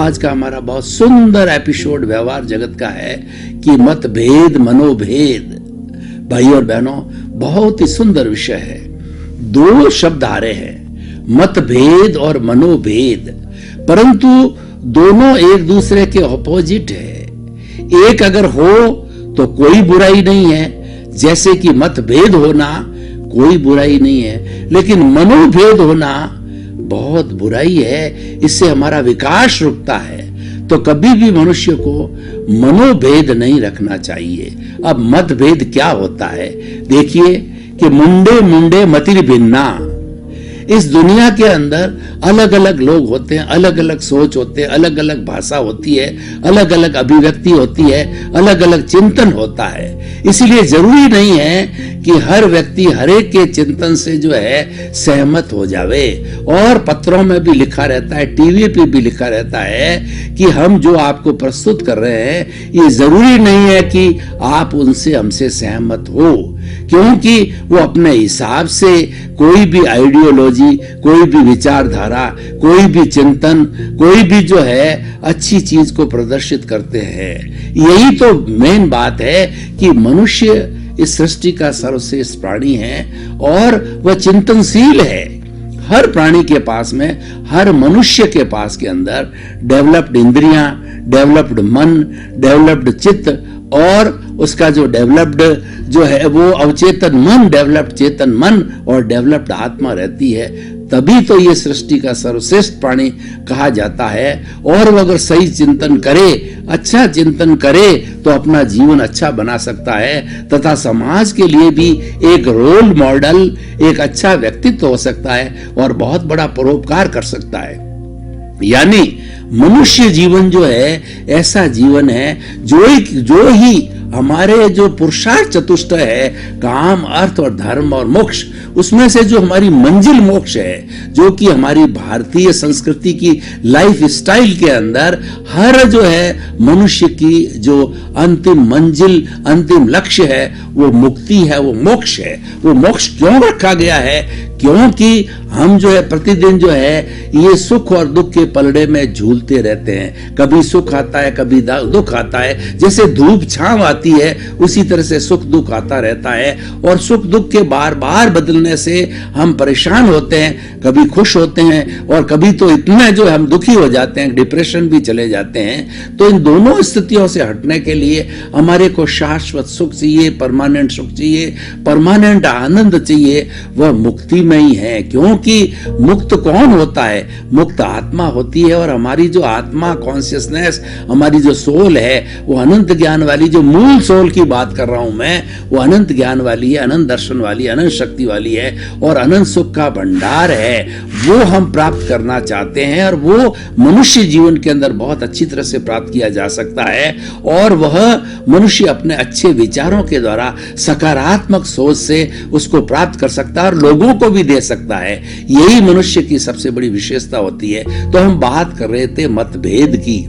आज का हमारा बहुत सुंदर एपिसोड व्यवहार जगत का है कि मतभेद मनोभेद। भाई और बहनों, बहुत ही सुंदर विषय है। दो शब्द आ रहे हैं, मतभेद और मनोभेद, परंतु दोनों एक दूसरे के ऑपोजिट है। एक अगर हो तो कोई बुराई नहीं है, जैसे कि मतभेद होना कोई बुराई नहीं है, लेकिन मनोभेद होना बहुत बुराई है। इससे हमारा विकास रुकता है। तो कभी भी मनुष्य को मनोभेद नहीं रखना चाहिए। अब मतभेद क्या होता है? देखिए कि मुंडे मुंडे मतिर भिन्ना। इस दुनिया के अंदर अलग अलग लोग होते हैं, अलग अलग सोच होते हैं, अलग अलग भाषा होती है, अलग अलग अभिव्यक्ति होती है, अलग अलग चिंतन होता है। इसलिए जरूरी नहीं है कि हर व्यक्ति हर एक के चिंतन से जो है सहमत हो जावे। और पत्रों में भी लिखा रहता है, टीवी पे भी लिखा रहता है कि हम जो आपको प्रस्तुत कर रहे हैं ये जरूरी नहीं है कि आप उनसे हमसे सहमत हो, क्योंकि वो अपने हिसाब से कोई भी आइडियोलॉजी, कोई भी विचारधारा, कोई भी चिंतन, कोई भी जो है अच्छी चीज को प्रदर्शित करते हैं। यही तो मेन बात है कि मनुष्य इस सृष्टि का सर्वश्रेष्ठ प्राणी है और वह चिंतनशील है। हर प्राणी के पास में, हर मनुष्य के पास के अंदर डेवलप्ड इंद्रियां, डेवलप्ड मन, डेवलप्ड चित्त और उसका जो डेवलप्ड जो है वो अवचेतन मन, डेवलप्ड चेतन मन और डेवलप्ड आत्मा रहती है। तभी तो ये सृष्टि का सर्वश्रेष्ठ प्राणी कहा जाता है। और वो अगर सही चिंतन करे, अच्छा चिंतन करे तो अपना जीवन अच्छा बना सकता है तथा समाज के लिए भी एक रोल मॉडल, एक अच्छा व्यक्तित्व हो सकता है और बहुत बड़ा परोपकार कर सकता है। यानी मनुष्य जीवन जो है ऐसा जीवन है जो ही हमारे जो पुरुषार्थ चतुष्टय है, काम, अर्थ और धर्म और मोक्ष, उसमें से जो हमारी मंजिल मोक्ष है, जो कि हमारी भारतीय संस्कृति की लाइफ स्टाइल के अंदर हर जो है मनुष्य की जो अंतिम मंजिल, अंतिम लक्ष्य है वो मुक्ति है, वो मोक्ष है। वो मोक्ष क्यों रखा गया है? क्योंकि हम जो है प्रतिदिन जो है ये सुख और दुख के पलड़े में झूलते रहते हैं। कभी सुख आता है, कभी दुख आता है। जैसे धूप छांव आती है उसी तरह से सुख दुख आता रहता है और सुख दुख के बार बार बदलने से हम परेशान होते हैं, कभी खुश होते हैं और कभी तो इतना जो हम दुखी हो जाते हैं, डिप्रेशन भी चले जाते हैं। तो इन दोनों स्थितियों से हटने के लिए हमारे को शाश्वत सुख चाहिए, परमानेंट सुख चाहिए, परमानेंट आनंद चाहिए। वह मुक्ति में ही है, क्योंकि मुक्त कौन होता है? मुक्त आत्मा होती है। और हमारी जो आत्मा, कॉन्शियसनेस, हमारी जो सोल है वो अनंत ज्ञान वाली, जो मूल सोल की बात कर रहा हूं मैं, वो अनंत ज्ञान वाली है, अनंत दर्शन वाली, अनंत शक्ति वाली है और अनंत सुख का भंडार है। वो हम प्राप्त करना चाहते हैं और वो मनुष्य जीवन के अंदर बहुत अच्छी तरह से प्राप्त किया जा सकता है। और वह मनुष्य अपने अच्छे विचारों के द्वारा, सकारात्मक सोच से उसको प्राप्त कर सकता है और लोगों को भी दे सकता है। यही मनुष्य की सबसे बड़ी विशेषता होती है। तो हम बात कर रहे थे मतभेद की।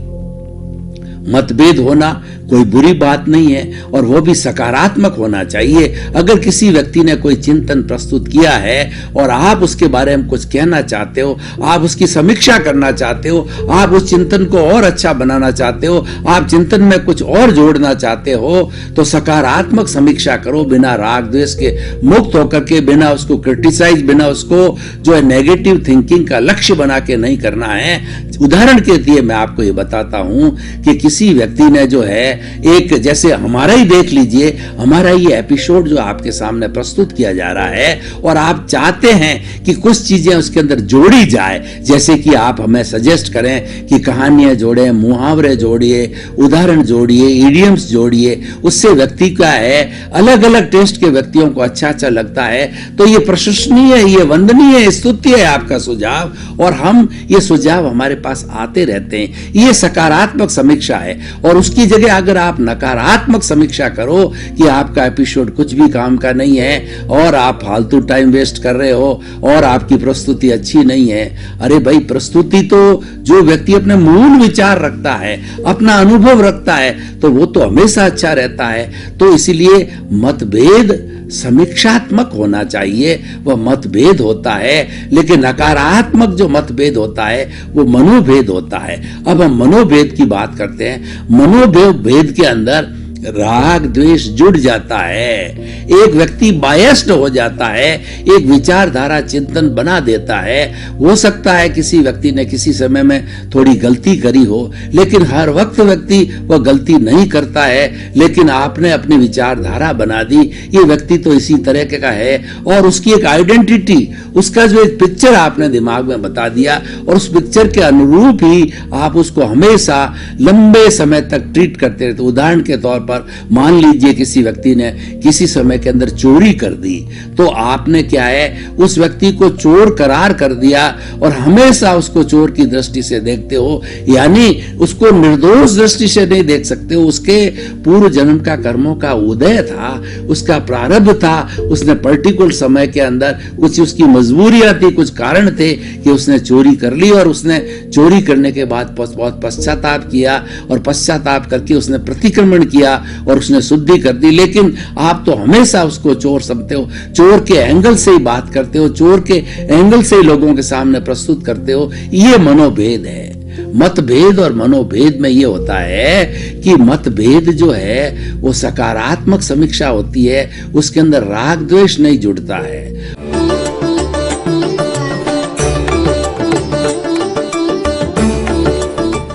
मतभेद होना कोई बुरी बात नहीं है और वो भी सकारात्मक होना चाहिए। अगर किसी व्यक्ति ने कोई चिंतन प्रस्तुत किया है और आप उसके बारे में कुछ कहना चाहते हो, आप उसकी समीक्षा करना चाहते हो, आप उस चिंतन को और अच्छा बनाना चाहते हो, आप चिंतन में कुछ और जोड़ना चाहते हो, तो सकारात्मक समीक्षा करो, बिना राग द्वेष के, मुक्त होकर के, बिना उसको क्रिटिसाइज, बिना उसको जो है नेगेटिव थिंकिंग का लक्ष्य बना के नहीं करना है। उदाहरण के लिए मैं आपको ये बताता हूं कि किसी व्यक्ति ने जो है एक, जैसे हमारा ही देख लीजिए, हमारा ये एपिसोड जो आपके सामने प्रस्तुत किया जा रहा है और आप चाहते हैं कि कुछ चीजें उसके अंदर जोड़ी जाए, जैसे कि आप हमें सजेस्ट करें कि कहानियां जोड़ें, मुहावरे जोड़िए, उदाहरण जोड़िए, इडियम्स जोड़िए, उससे व्यक्ति का है अलग अलग टेस्ट के व्यक्तियों को अच्छा अच्छा लगता है। तो ये प्रशंसनीय है, ये वंदनीय, स्तुत्य है आपका सुझाव और हम ये सुझाव हमारे पास आते रहते हैं। ये सकारात्मक समीक्षा है। और उसकी जगह अगर आप नकारात्मक समीक्षा करो कि आपका एपिसोड कुछ भी काम का नहीं है और आप फालतू टाइम वेस्ट कर रहे हो और आपकी प्रस्तुति अच्छी नहीं है, अरे भाई, प्रस्तुति तो जो व्यक्ति अपने मूल विचार रखता है, अपना अनुभव रखता है, तो वो तो हमेशा अच्छा रहता है। तो इसीलिए मतभेद समीक्षात्मक होना चाहिए, वह मतभेद होता है। लेकिन नकारात्मक जो मतभेद होता है वो मनोभेद होता है। अब हम मनोभेद की बात करते हैं। मनोभेद के अंदर राग द्वेष जुड़ जाता है, एक व्यक्ति बायस्ड हो जाता है, एक विचारधारा चिंतन बना देता है। हो सकता है किसी व्यक्ति ने किसी समय में थोड़ी गलती करी हो, लेकिन हर वक्त व्यक्ति वह गलती नहीं करता है, लेकिन आपने अपनी विचारधारा बना दी, ये व्यक्ति तो इसी तरह का है, और उसकी एक आइडेंटिटी, उसका जो एक पिक्चर आपने दिमाग में बता दिया, और उस पिक्चर के अनुरूप ही आप उसको हमेशा लंबे समय तक ट्रीट करते रहते। उदाहरण के तौर पर मान लीजिए किसी व्यक्ति ने किसी समय के अंदर चोरी कर दी, तो आपने क्या है, उस व्यक्ति को चोर करार कर दिया और हमेशा उसको चोर की दृष्टि से देखते हो, यानी उसको निर्दोष दृष्टि से नहीं देख सकते हो। उसके पूर्व जन्म का कर्मों का उदय था, उसका प्रारब्ध था, उसने पर्टिकुलर समय के अंदर कुछ उसकी मजबूरियां थी, कुछ कारण थे कि उसने चोरी कर ली, और उसने चोरी करने के बाद बहुत पश्चाताप किया, और पश्चाताप करके उसने प्रतिक्रमण किया और उसने शुद्धि कर दी। लेकिन आप तो हमेशा उसको चोर समझते हो, चोर के एंगल से ही बात करते हो, चोर के एंगल से ही लोगों के सामने प्रस्तुत करते हो। ये मनोभेद है। मतभेद और मनोभेद में ये होता है कि मतभेद जो है वो सकारात्मक समीक्षा होती है, उसके अंदर राग द्वेष नहीं जुड़ता है,